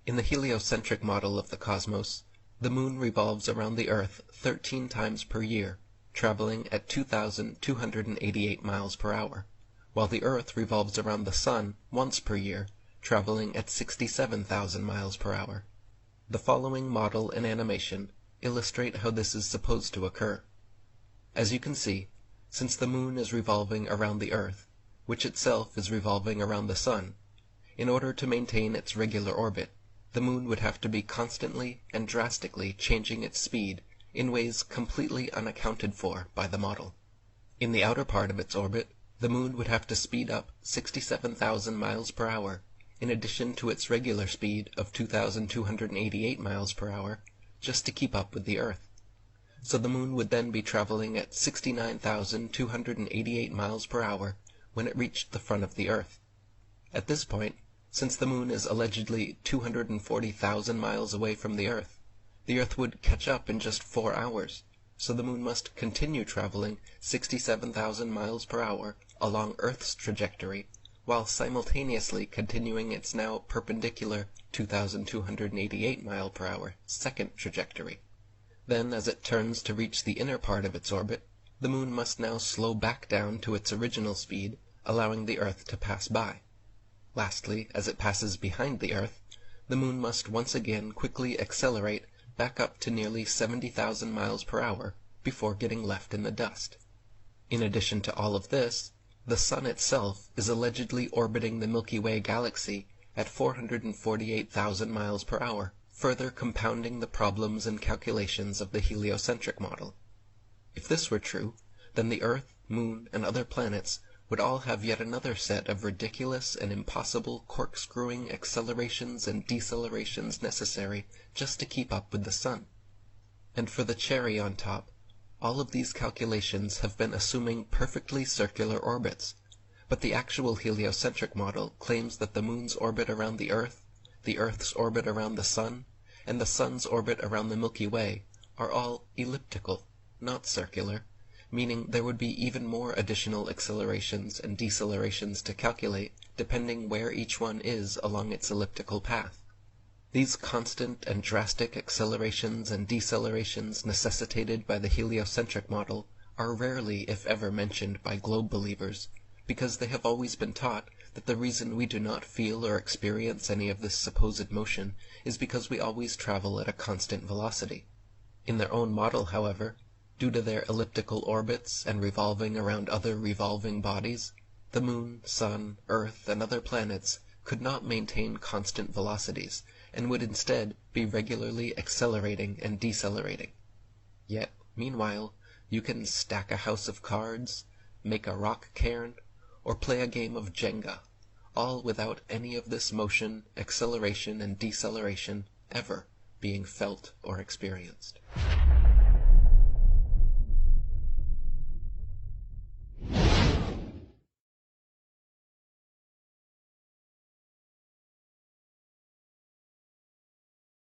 In the heliocentric model of the cosmos, the moon revolves around the Earth 13 times per year, traveling at 2,288 miles per hour, while the Earth revolves around the Sun once per year, traveling at 67,000 miles per hour. The following model and animation illustrate how this is supposed to occur. As you can see, since the moon is revolving around the Earth, which itself is revolving around the Sun, in order to maintain its regular orbit, the moon would have to be constantly and drastically changing its speed in ways completely unaccounted for by the model. In the outer part of its orbit, the moon would have to speed up 67,000 miles per hour, in addition to its regular speed of 2,288 miles per hour, just to keep up with the Earth. So the moon would then be traveling at 69,288 miles per hour when it reached the front of the Earth. At this point, since the moon is allegedly 240,000 miles away from the Earth would catch up in just 4 hours, so the moon must continue traveling 67,000 miles per hour along Earth's trajectory, while simultaneously continuing its now perpendicular 2,288 mile per hour second trajectory. Then, as it turns to reach the inner part of its orbit, the moon must now slow back down to its original speed, allowing the Earth to pass by. Lastly, as it passes behind the Earth, the moon must once again quickly accelerate back up to nearly 70,000 miles per hour before getting left in the dust. In addition to all of this, the Sun itself is allegedly orbiting the Milky Way galaxy at 448,000 miles per hour, further compounding the problems and calculations of the heliocentric model. If this were true, then the Earth, Moon, and other planets would all have yet another set of ridiculous and impossible corkscrewing accelerations and decelerations necessary just to keep up with the Sun. And for the cherry on top, all of these calculations have been assuming perfectly circular orbits, but the actual heliocentric model claims that the moon's orbit around the Earth's orbit around the Sun, and the Sun's orbit around the Milky Way are all elliptical, not circular, meaning there would be even more additional accelerations and decelerations to calculate depending where each one is along its elliptical path. These constant and drastic accelerations and decelerations necessitated by the heliocentric model are rarely, if ever, mentioned by globe believers, because they have always been taught that the reason we do not feel or experience any of this supposed motion is because we always travel at a constant velocity. In their own model, however, due to their elliptical orbits and revolving around other revolving bodies, the Moon, Sun, Earth, and other planets could not maintain constant velocities, and would instead be regularly accelerating and decelerating. Yet, meanwhile, you can stack a house of cards, make a rock cairn, or play a game of Jenga, all without any of this motion, acceleration, and deceleration ever being felt or experienced.